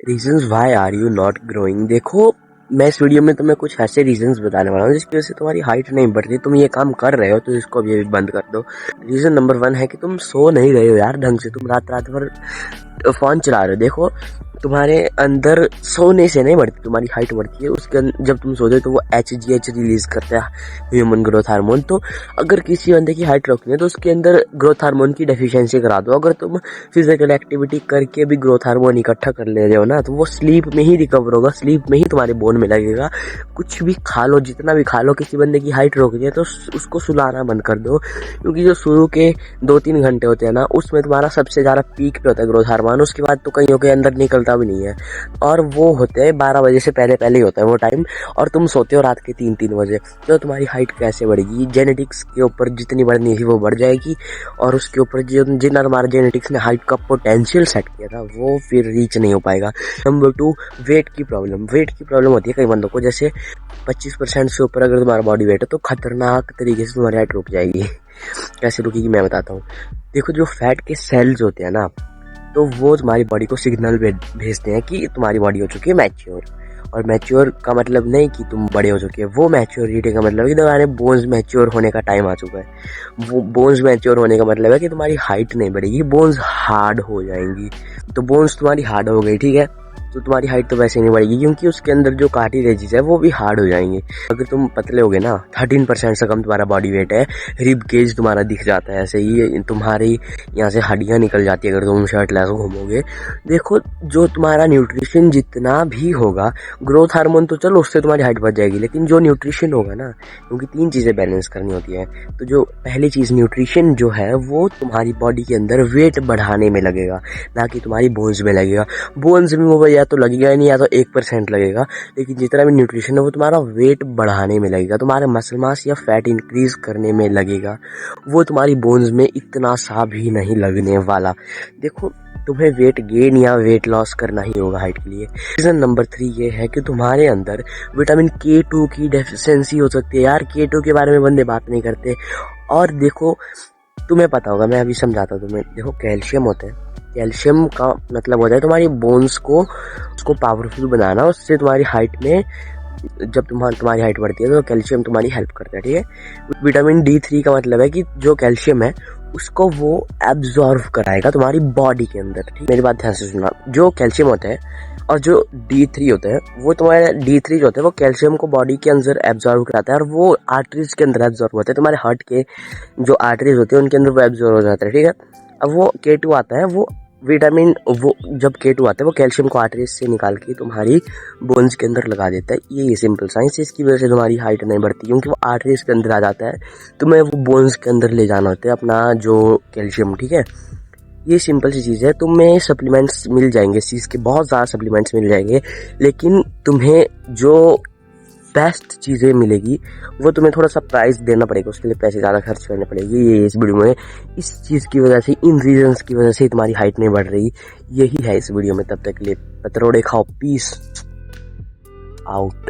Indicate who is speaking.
Speaker 1: Reasons why are you not growing. देखो, मैं इस वीडियो में तुम्हें कुछ ऐसे रीजंस बताने वाला हूँ जिसकी वजह से तुम्हारी हाइट नहीं बढ़ती। तुम ये काम कर रहे हो तो इसको अभी बंद कर दो। रीजन नंबर 1 है कि तुम सो नहीं रहे हो यार ढंग से। तुम रात रात भर फोन चला रहे हो। देखो, तुम्हारे अंदर सोने से नहीं बढ़ती, तुम्हारी हाइट बढ़ती है। उसके जब तुम सोते हो तो वो HGH रिलीज करता है, ह्यूमन ग्रोथ हार्मोन। तो अगर किसी बंदे की हाइट रोकनी है तो उसके अंदर ग्रोथ हार्मोन की डेफिशिएंसी करा दो। अगर तुम फिजिकल एक्टिविटी करके भी ग्रोथ हार्मोन इकट्ठा कर ले रहे हो ना, तो वो स्लीप में ही रिकवर होगा, स्लीप में ही तुम्हारे बोन में लगेगा। कुछ भी खा लो, जितना भी खा लो, किसी बंदे की हाइट रोकनी है तो उसको सुलाना बंद कर दो। क्योंकि जो शुरू के 2-3 घंटे होते हैं ना, उसमें तुम्हारा सबसे ज़्यादा पीक पे होता है ग्रोथ हार्मोन। उसके बाद तो कईयों के अंदर निकलता भी नहीं है, और वो होते हैं 12 बजे से पहले पहले ही होता है वो टाइम। और तुम सोते हो रात के 3-3 बजे, तो तुम्हारी हाइट कैसे बढ़ेगी? जेनेटिक्स के ऊपर जितनी बढ़नी थी वो बढ़ जाएगी, और उसके ऊपर जिन हमारे जेनेटिक्स ने हाइट का पोटेंशियल सेट किया था वो फिर रीच नहीं हो पाएगा। नंबर 2, वेट की प्रॉब्लम। वेट की प्रॉब्लम होती है कई बंदों को, जैसे 25% से ऊपर अगर तुम्हारा बॉडी वेट है तो खतरनाक तरीके से तुम्हारी हाइट रुक जाएगी। कैसे रुकेगी मैं बताता हूँ। देखो, जो फैट के सेल्स होते हैं ना, तो वो तुम्हारी बॉडी को सिग्नल भेजते हैं कि तुम्हारी बॉडी हो चुकी है मैच्योर। और मैच्योर का मतलब नहीं कि तुम बड़े हो चुके हैं, वो मैच्योरिटी का मतलब है कि तुम्हारे बोन्स मैच्योर होने का टाइम आ चुका है। वो बोन्स मैच्योर होने का मतलब है कि तुम्हारी हाइट नहीं बढ़ेगी, बोन्स हार्ड हो जाएंगी। तो बोन्स तुम्हारी हार्ड हो गई, ठीक है, तो तुम्हारी हाइट तो वैसे नहीं बढ़ेगी, क्योंकि उसके अंदर जो कार्टिलेजेस है वो भी हार्ड हो जाएंगे। अगर तुम पतले होगे ना, 13% से कम तुम्हारा बॉडी वेट है, रिब केज तुम्हारा दिख जाता है, ऐसे ही तुम्हारी यहाँ से हड्डियाँ निकल जाती है अगर तुम शर्टलेस घूमोगे। देखो, जो तुम्हारा न्यूट्रिशन जितना भी होगा, ग्रोथ हार्मोन तो चलो उससे तुम्हारी हाइट बढ़ जाएगी, लेकिन जो न्यूट्रिशन होगा ना, क्योंकि 3 चीज़ें बैलेंस करनी होती है। तो जो पहली चीज़ न्यूट्रिशन जो है वो तुम्हारी बॉडी के अंदर वेट बढ़ाने में लगेगा, ना कि तुम्हारी बोन्स में लगेगा। बोन्स में वो या तो लगेगा ही नहीं, या तो 1% लगेगा, लेकिन जितना भी न्यूट्रिशन है वो तुम्हारा वेट बढ़ाने में लगेगा, तुम्हारे मसल मास या फैट इंक्रीज करने में लगेगा। वो तुम्हारी बोन्स में इतना सा भी नहीं लगने वाला। देखो, तुम्हें वेट गेन या वेट लॉस करना ही होगा हाइट के लिए। रीजन नंबर 3 ये है कि तुम्हारे अंदर विटामिन K2 की डेफिशिएंसी हो सकती है। यार, K2 के बारे में बंदे बात नहीं करते। और देखो, तुम्हें पता होगा, मैं अभी समझाता हूँ तुम्हें। देखो, कैल्शियम होता है, कैल्शियम का मतलब होता है तुम्हारी बोन्स को उसको पावरफुल बनाना। उससे तुम्हारी हाइट में, जब तुम्हारी हाइट बढ़ती है तो कैल्शियम तुम्हारी हेल्प करता है, ठीक है। विटामिन D3 का मतलब है कि जो कैल्शियम है उसको वो एब्जॉर्व कराएगा तुम्हारी बॉडी के अंदर, ठीक। मेरी बात ध्यान से सुनना। जो कैल्शियम होता है और जो D3 होता है, वो तुम्हारे D3 जो होता है वो कैल्शियम को बॉडी के अंदर एब्जॉर्व कराता है, और वो आर्टरीज के अंदर एब्जॉर्व होता है। तुम्हारे हार्ट के जो आर्टरीज होते हैं उनके अंदर वो एब्जॉर्व हो जाता है, ठीक है। अब वो K2 आता है, वो विटामिन, वो जब K2 आता है वो कैल्शियम को आर्टरीज से निकाल के तुम्हारी बोन्स के अंदर लगा देता है। ये सिंपल साइंस है। इसकी वजह से तुम्हारी हाइट नहीं बढ़ती, क्योंकि वो आर्टरीज के अंदर आ जाता है। तुम्हें वो बोन्स के अंदर ले जाना होता है अपना जो कैल्शियम, ठीक है। ये सिंपल सी चीज़ है। तुम्हें सप्लीमेंट्स मिल जाएंगे, इस चीज़ के बहुत ज़्यादा सप्लीमेंट्स मिल जाएंगे, लेकिन तुम्हें जो बेस्ट चीज़ें मिलेगी वो तुम्हें थोड़ा सा प्राइस देना पड़ेगा, उसके लिए पैसे ज़्यादा खर्च करने पड़ेगी। ये इस वीडियो में इस चीज़ की वजह से, इन रीजंस की वजह से तुम्हारी हाइट नहीं बढ़ रही, यही है इस वीडियो में। तब तक के लिए पतरोड़े खाओ, पीस आउट।